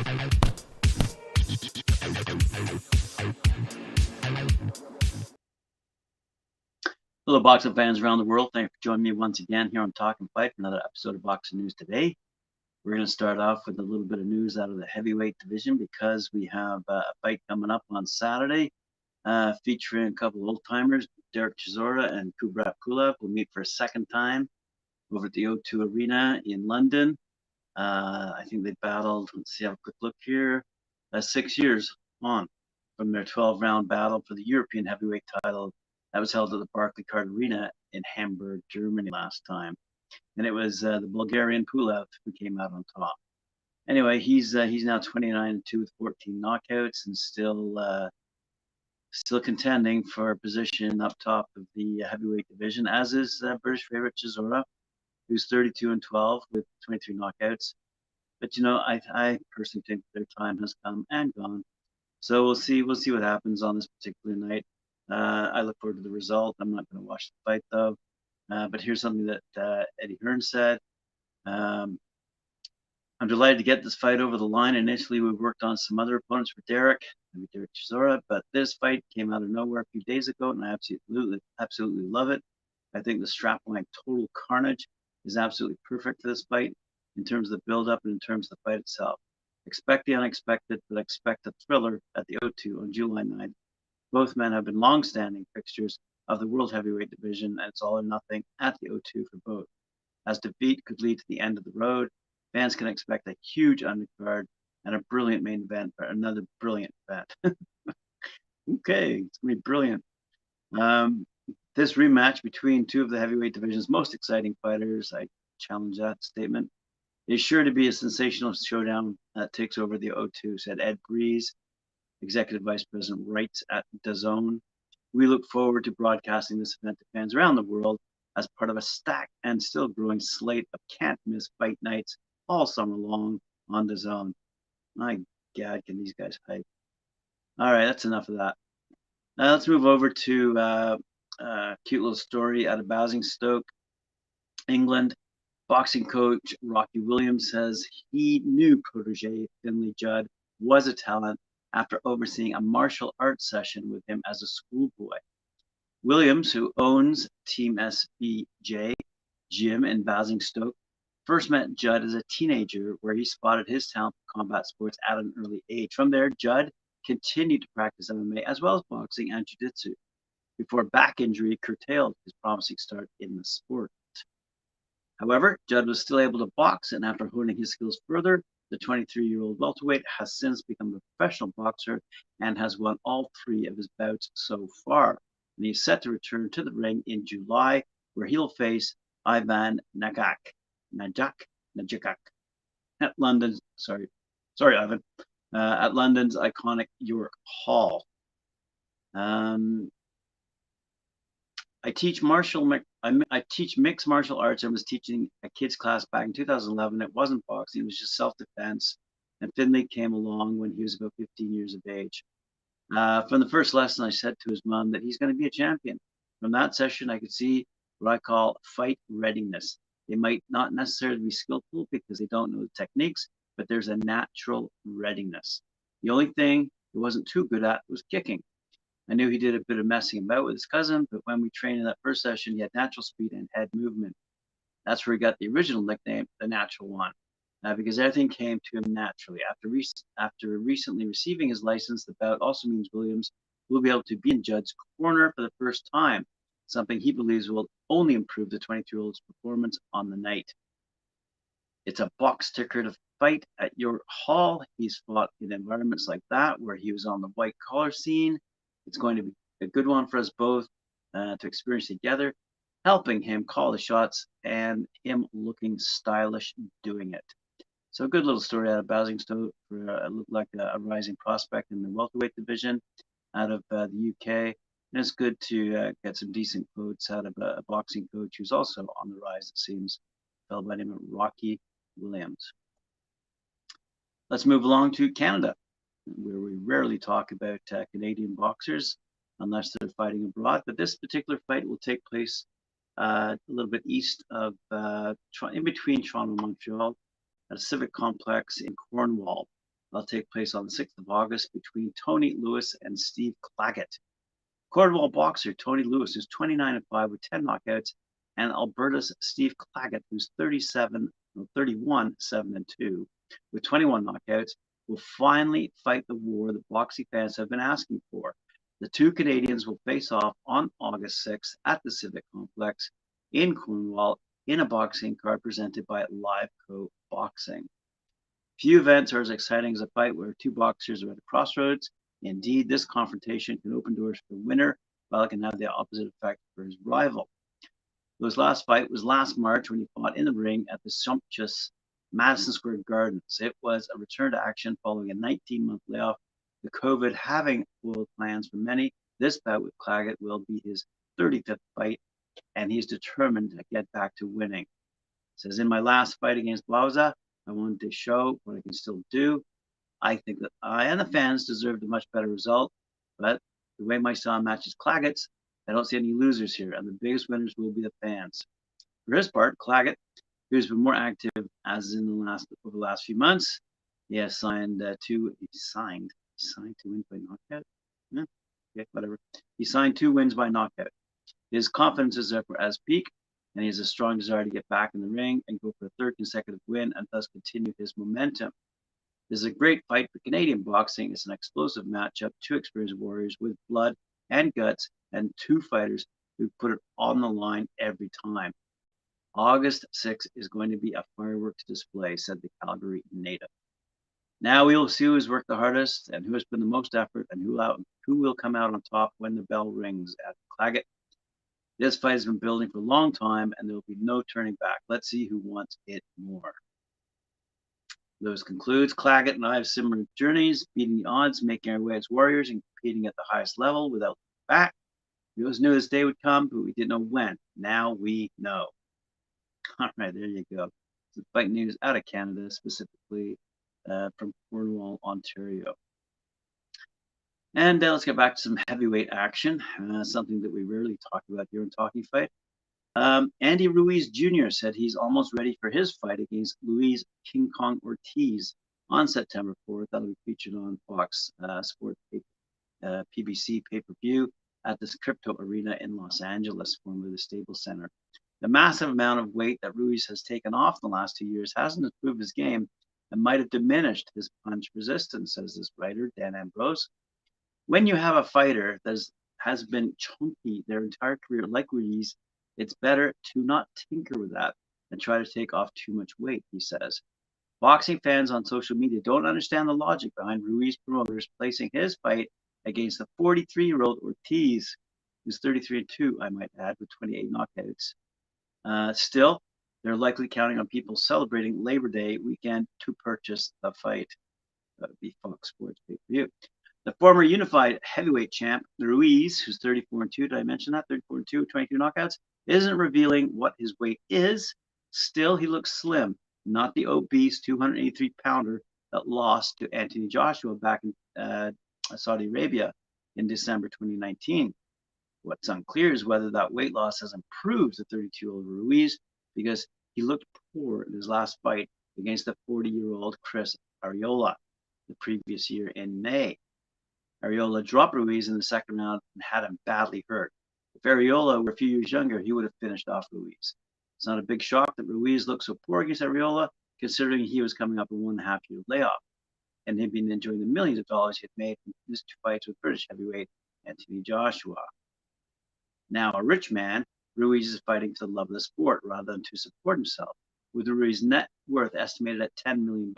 Hello, boxing fans around the world. Thanks for joining me once again here on Talkin Fight for another episode of Boxing News Today. We're going to start off with a little bit of news out of the heavyweight division because we have a fight coming up on Saturday featuring a couple of old-timers. Derek Chisora and Kubrat Pulev will meet for a second time over at the O2 Arena in London. I think they battled, let's see, have a quick look here, 6 years on from their 12-round battle for the European heavyweight title that was held at the Barclaycard Arena in Hamburg, Germany last time. And it was the Bulgarian Pulev who came out on top. Anyway, he's now 29-2 with 14 knockouts and still contending for a position up top of the heavyweight division, as is British favorite Chisora, who's 32-12 with 23 knockouts. But you know, I personally think their time has come and gone. So we'll see what happens on this particular night. I look forward to the result. I'm not going to watch the fight though. But here's something that Eddie Hearn said. I'm delighted to get this fight over the line. Initially, we worked on some other opponents for Derek Chisora, but this fight came out of nowhere a few days ago, and I absolutely love it. I think the strapline total carnage is absolutely perfect for this fight in terms of the build-up and in terms of the fight itself. Expect the unexpected, but expect a thriller at the O2 on July 9th. Both men have been long-standing fixtures of the World Heavyweight Division, and it's all or nothing at the O2 for both. As defeat could lead to the end of the road, fans can expect a huge undercard and a brilliant main event, or another brilliant event. Okay, it's going to be brilliant. This rematch between two of the heavyweight division's most exciting fighters, I challenge that statement, is sure to be a sensational showdown that takes over the O2, said Ed Breeze, Executive Vice President Rights at DAZN. We look forward to broadcasting this event to fans around the world as part of a stacked and still growing slate of can't-miss fight nights all summer long on DAZN. My God, can these guys hype? All right, that's enough of that. Now let's move over to a cute little story out of Basingstoke, England. Boxing coach Rocky Williams says he knew protege Fynnlie Judd was a talent after overseeing a martial arts session with him as a schoolboy. Williams, who owns Team SBJ Gym in Basingstoke, first met Judd as a teenager, where he spotted his talent for combat sports at an early age. From there, Judd continued to practice MMA as well as boxing and jiu-jitsu before back injury curtailed his promising start in the sport. However, Judd was still able to box, and after honing his skills further, the 23-year-old welterweight has since become a professional boxer and has won all 3 of his bouts so far. And he's set to return to the ring in July, where he'll face Ivan Najak at London's Ivan at London's iconic York Hall. I teach mixed martial arts. I was teaching a kids class back in 2011. It wasn't boxing; it was just self-defense. And Fynnlie came along when he was about 15 years of age. From the first lesson, I said to his mom that he's going to be a champion. From that session, I could see what I call fight readiness. They might not necessarily be skillful because they don't know the techniques, but there's a natural readiness. The only thing he wasn't too good at was kicking. I knew he did a bit of messing about with his cousin, but when we trained in that first session, he had natural speed and head movement. That's where he got the original nickname, the Natural One, because everything came to him naturally. After recently receiving his license, the bout also means Williams will be able to be in Judd's corner for the first time, something he believes will only improve the 22-year-old's performance on the night. It's a box ticker to fight at York Hall. He's fought in environments like that where he was on the white-collar scene. It's going to be a good one for us both to experience together, helping him call the shots and him looking stylish doing it. So a good little story out of Basingstoke for looked like a rising prospect in the welterweight division out of the UK. And it's good to get some decent quotes out of a boxing coach who's also on the rise, it seems, a fellow by the name of Rocky Williams. Let's move along to Canada, where we rarely talk about Canadian boxers unless they're fighting abroad. But this particular fight will take place a little bit east of, in between Toronto and Montreal, at a civic complex in Cornwall That'll take place on the 6th of August between Tony Lewis and Steve Claggett. Cornwall boxer Tony Lewis, who's 29-5 with 10 knockouts, and Alberta's Steve Claggett, who's 31, 7-2 with 21 knockouts, will finally fight the war that boxing fans have been asking for. The two Canadians will face off on August 6th at the Civic Complex in Cornwall in a boxing card presented by Liveco Boxing. Few events are as exciting as a fight where two boxers are at a crossroads. Indeed, this confrontation can open doors for the winner, while it can have the opposite effect for his rival. His last fight was last March when he fought in the ring at the sumptuous Madison Square Gardens. It was a return to action following a 19-month layoff. The COVID having spoiled plans for many, this bout with Claggett will be his 35th fight, and he's determined to get back to winning. He says, in my last fight against Bauza, I wanted to show what I can still do. I think that I and the fans deserved a much better result, but the way my style matches Claggett's, I don't see any losers here, and the biggest winners will be the fans. For his part, Claggett, who's been more active as in over the last few months, he has signed two wins by knockout. Yeah, okay, whatever. He signed 2 wins by knockout. His confidence is at his peak, and he has a strong desire to get back in the ring and go for a 3rd consecutive win and thus continue his momentum. This is a great fight for Canadian boxing. It's an explosive matchup, 2 experienced warriors with blood and guts, and 2 fighters who put it on the line every time. August 6th is going to be a fireworks display, said the Calgary native. Now we will see who has worked the hardest and who has put the most effort and who will come out on top when the bell rings at Claggett. This fight has been building for a long time, and there will be no turning back. Let's see who wants it more. Lewis concludes, Claggett and I have similar journeys, beating the odds, making our way as warriors, and competing at the highest level without looking back. We always knew this day would come, but we didn't know when. Now we know. All right, there you go. Some fight news out of Canada, specifically from Cornwall, Ontario. And let's get back to some heavyweight action, something that we rarely talk about here in Talking Fight. Andy Ruiz Jr. said he's almost ready for his fight against Luis King Kong Ortiz on September 4th. That'll be featured on Fox Sports PBC pay-per-view at the Crypto Arena in Los Angeles, formerly the Staples Center. The massive amount of weight that Ruiz has taken off the last 2 years hasn't improved his game and might have diminished his punch resistance, says this writer, Dan Ambrose. When you have a fighter that has been chunky their entire career, like Ruiz, it's better to not tinker with that and try to take off too much weight, he says. Boxing fans on social media don't understand the logic behind Ruiz promoters placing his fight against the 43-year-old Ortiz, who's 33-2, I might add, with 28 knockouts. Still, they're likely counting on people celebrating Labor Day weekend to purchase the fight. That would be Fox Sports pay-per-view. The former unified heavyweight champ, Ruiz, who's 34-2, did I mention that? 34-2, 22 knockouts, isn't revealing what his weight is. Still, he looks slim, not the obese 283-pounder that lost to Anthony Joshua back in Saudi Arabia in December 2019. What's unclear is whether that weight loss has improved the 32-year-old Ruiz, because he looked poor in his last fight against the 40-year-old Chris Arreola the previous year in May. Arreola dropped Ruiz in the second round and had him badly hurt. If Arreola were a few years younger, he would have finished off Ruiz. It's not a big shock that Ruiz looked so poor against Arreola, considering he was coming up a 1.5-year layoff and had been enjoying the millions of dollars he had made from his 2 fights with British heavyweight Anthony Joshua. Now a rich man, Ruiz is fighting for the love of the sport rather than to support himself. With Ruiz's net worth estimated at $10 million,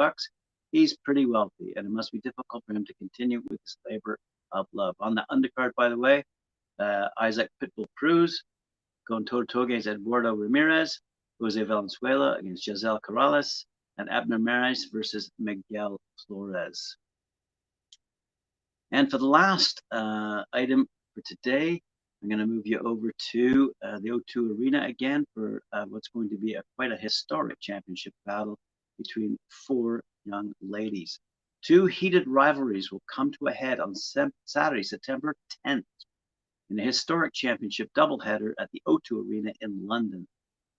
he's pretty wealthy, and it must be difficult for him to continue with his labor of love. On the undercard, by the way, Isaac Pitbull Cruz going toe-to-toe against Eduardo Ramirez, Jose Valenzuela against Giselle Corrales, and Abner Maris versus Miguel Flores. And for the last item for today, I'm going to move you over to the O2 Arena again for what's going to be quite a historic championship battle between 4 young ladies. 2 heated rivalries will come to a head on Saturday, September 10th, in a historic championship doubleheader at the O2 Arena in London,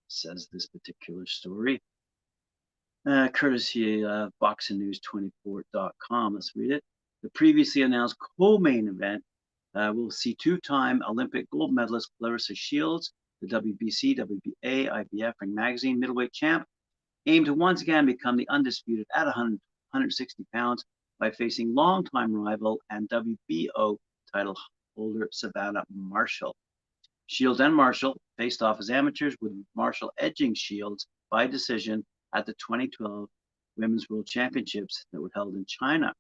says this particular story. courtesy of boxingnews24.com. Let's read it. The previously announced co-main event will see two-time Olympic gold medalist Claressa Shields, the WBC, WBA, IBF Ring Magazine middleweight champ, aim to once again become the undisputed at 160 pounds by facing longtime rival and WBO title holder Savannah Marshall. Shields and Marshall faced off as amateurs, with Marshall edging Shields by decision at the 2012 Women's World Championships that were held in China.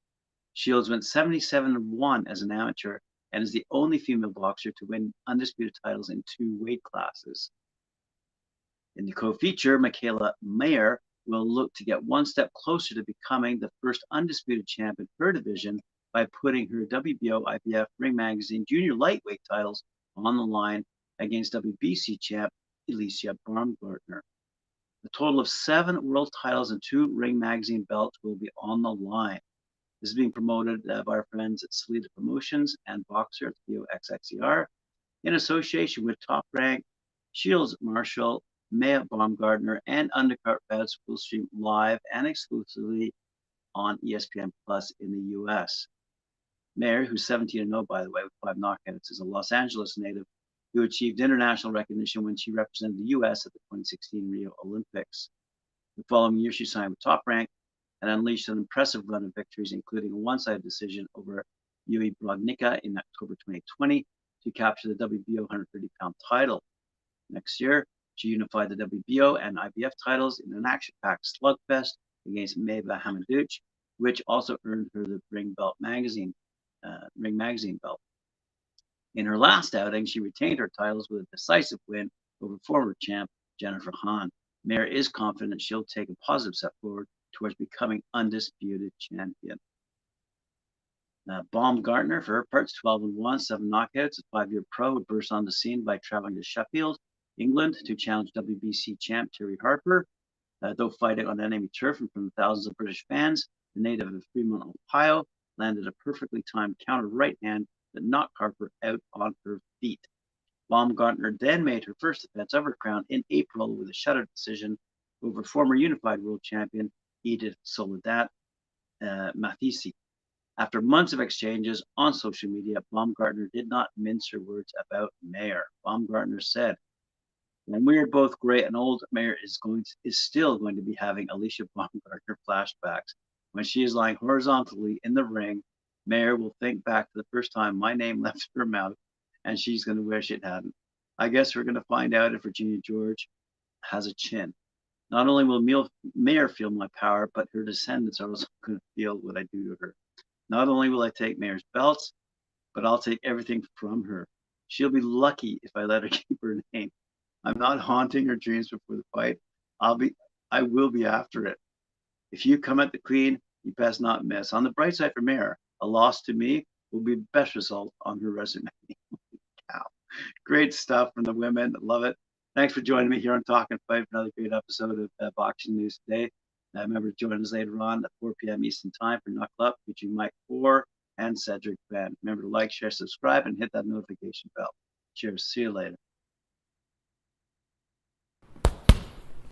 Shields went 77-1 as an amateur and is the only female boxer to win undisputed titles in two weight classes. In the co-feature, Mikaela will look to get one step closer to becoming the first undisputed champ in her division by putting her WBO, IBF, Ring Magazine junior lightweight titles on the line against WBC champ Alycia Baumgardner. A total of 7 world titles and 2 Ring Magazine belts will be on the line. This is being promoted by our friends at Salida Promotions and Boxer Theo XXER in association with Top Rank, Shields Marshall, Alycia Baumgardner, and Undercard bouts will stream live and exclusively on ESPN Plus in the US. Mayer, who's 17-0 by the way with 5 knockouts, is a Los Angeles native who achieved international recognition when she represented the US at the 2016 Rio Olympics. The following year, she signed with Top Rank and unleashed an impressive run of victories, including a one-sided decision over Yui Brodnicka in October 2020 to capture the WBO 130-pound title. Next year, she unified the WBO and IBF titles in an action-packed slugfest against Meva Hamadouch, which also earned her the Ring Magazine belt. In her last outing, she retained her titles with a decisive win over former champ Jennifer Hahn. Mayer is confident she'll take a positive step forward towards becoming undisputed champion. Baumgardner, for her part, 12-1, 7 knockouts, a 5-year pro, who burst on the scene by traveling to Sheffield, England, to challenge WBC champ Terry Harper. Though fighting on enemy turf in front of thousands of British fans, the native of Fremont, Ohio, landed a perfectly timed counter right hand that knocked Harper out on her feet. Baumgardner then made her first defense of her crown in April with a shutout decision over former unified world champion Edith Soledad Mathisi. After months of exchanges on social media, Baumgardner did not mince her words about Mayer. Baumgardner said, "When we are both gray and old, Mayer is still going to be having Alycia Baumgardner flashbacks. When she is lying horizontally in the ring, Mayer will think back to the first time my name left her mouth, and she's going to wish it hadn't. I guess we're going to find out if Virginia George has a chin. Not only will Mayer feel my power, but her descendants are also going to feel what I do to her. Not only will I take Mayer's belts, but I'll take everything from her. She'll be lucky if I let her keep her name. I'm not haunting her dreams before the fight. I will be after it. If you come at the Queen, you best not miss. On the bright side for Mayer, a loss to me will be the best result on her resume." Wow. Great stuff from the women. Love it. Thanks for joining me here on Talkin' Fight for another great episode of Boxing News Today. Remember to join us later on at 4 p.m. Eastern Time for Knuckle Up, featuring Mike Orr and Cedric Ben. Remember to like, share, subscribe, and hit that notification bell. Cheers. See you later.